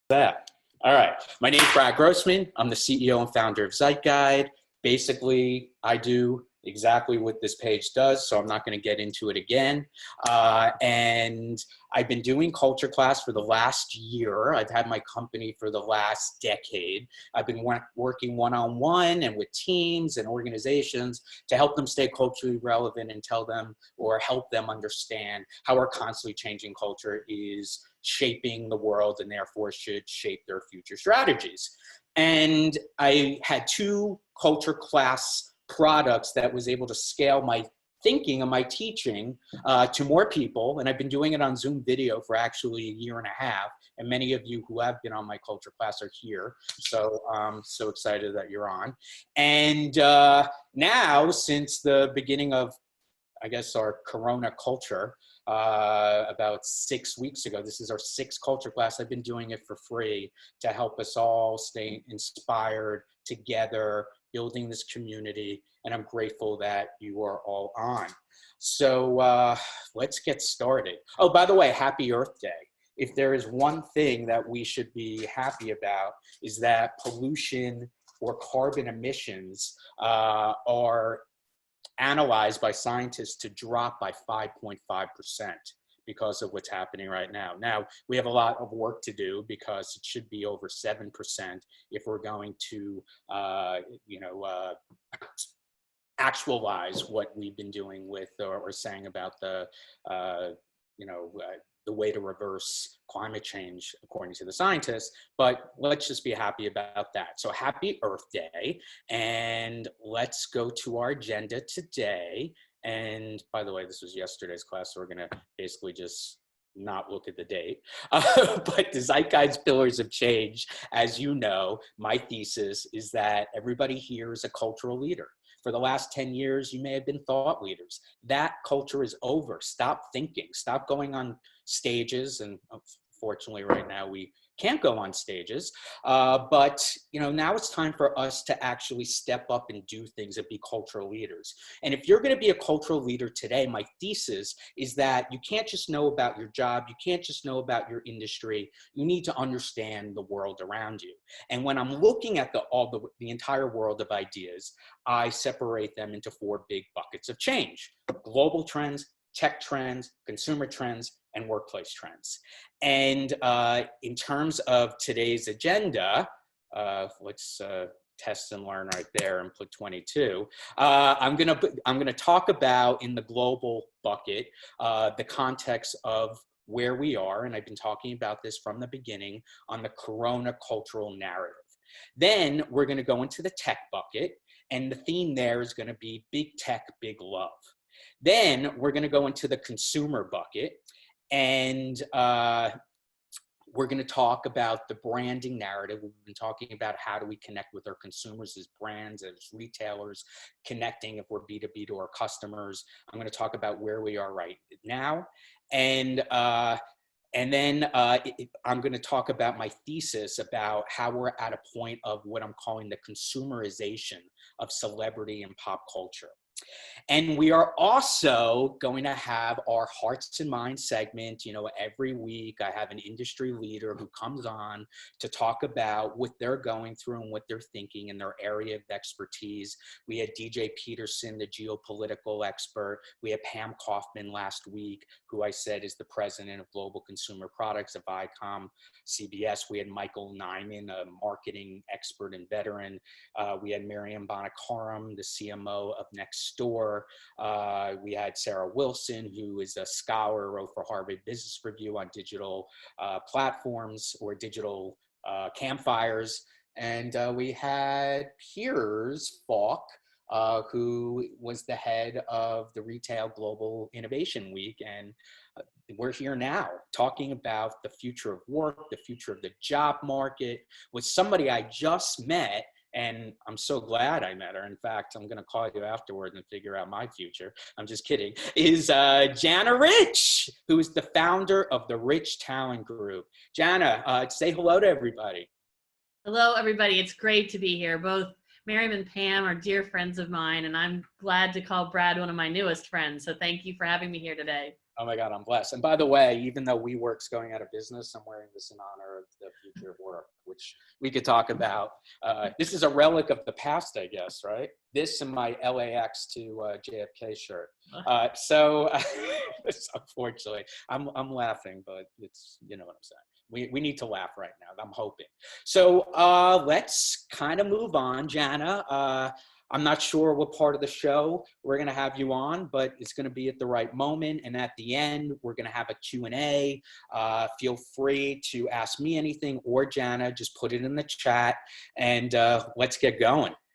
That. All right. My name is Brad Grossman. I'm the CEO and founder of ZEITGUIDE. Basically, I do exactly what this page does, so I'm not going to get into it again. And I've been doing culture class for the last year. I've had my company for the last decade. I've been working one-on-one and with teams and organizations to help them stay culturally relevant and tell them or help them understand how our constantly changing culture is shaping the world and therefore should shape their future strategies. And I had two culture class products that was able to scale my thinking and my teaching to more people. And I've been doing it on Zoom video for actually a year and a half. And many of you who have been on my culture class are here. So I'm so excited that you're on. And now, since the beginning of, I guess, our Corona culture, about 6 weeks ago. This is our sixth culture class. I've been doing it for free to help us all stay inspired together, building this community, and I'm grateful that you are all on. So let's get started. Oh, by the way, happy Earth Day. If there is one thing that we should be happy about is that pollution or carbon emissions are analyzed by scientists to drop by 5.5% because of what's happening right now. Now, we have a lot of work to do because it should be over 7% if we're going to, actualize what we've been doing with or saying about the way to reverse climate change, according to the scientists, but let's just be happy about that. So happy Earth Day, and let's go to our agenda today. And by the way, this was yesterday's class, so we're gonna basically just not look at the date. But the ZEITGUIDE's Pillars of Change, as you know, my thesis is that everybody here is a cultural leader. For the last 10 years, you may have been thought leaders. That culture is over. Stop thinking, stop going on stages. And unfortunately right now we can't go on stages. But now it's time for us to actually step up and do things and be cultural leaders. And if you're going to be a cultural leader today, my thesis is that you can't just know about your job. You can't just know about your industry. You need to understand the world around you. And when I'm looking at the entire world of ideas, I separate them into four big buckets of change: global trends, tech trends, consumer trends, and workplace trends. And in terms of today's agenda, let's test and learn right there and put 22. I'm gonna talk about, in the global bucket, the context of where we are, and I've been talking about this from the beginning, on the Corona cultural narrative. Then we're gonna go into the tech bucket, and the theme there is gonna be big tech, big love. Then we're going to go into the consumer bucket, and we're going to talk about the branding narrative. We've been talking about how do we connect with our consumers as brands, as retailers, connecting if we're B2B to our customers. I'm going to talk about where we are right now. And then I'm going to talk about my thesis about how we're at a point of what I'm calling the consumerization of celebrity and pop culture. And we are also going to have our Hearts and Minds segment. Every week I have an industry leader who comes on to talk about what they're going through and what they're thinking in their area of expertise. We had DJ Peterson, the geopolitical expert. We had Pam Kaufman last week, who I said is the president of Global Consumer Products of ICOM CBS. We had Michael Nyman, a marketing expert and veteran. We had Miriam Bonakaram, the CMO of Nextdoor. We had Sarah Wilson, who is a scholar, wrote for Harvard Business Review on digital platforms or digital campfires. And we had Piers Falk, who was the head of the Retail Global Innovation Week. And we're here now talking about the future of work, the future of the job market, with somebody I just met. And I'm so glad I met her. In fact, I'm going to call you afterwards and figure out my future. I'm just kidding. Is Jana Rich, who is the founder of the Rich Talent Group. Jana, say hello to everybody. Hello, everybody. It's great to be here. Both Miriam and Pam are dear friends of mine, and I'm glad to call Brad one of my newest friends. So thank you for having me here today. Oh my God, I'm blessed. And by the way, even though WeWork's going out of business, I'm wearing this in honor of the your work, which we could talk about. This is a relic of the past, I guess, right? This and my LAX to JFK shirt. So unfortunately, I'm laughing, but it's, you know what I'm saying. We need to laugh right now. I'm hoping. So let's kind of move on, Jana. I'm not sure what part of the show we're going to have you on, but it's going to be at the right moment. And at the end, we're going to have a Q&A. Feel free to ask me anything or Jana. Just put it in the chat and let's get going.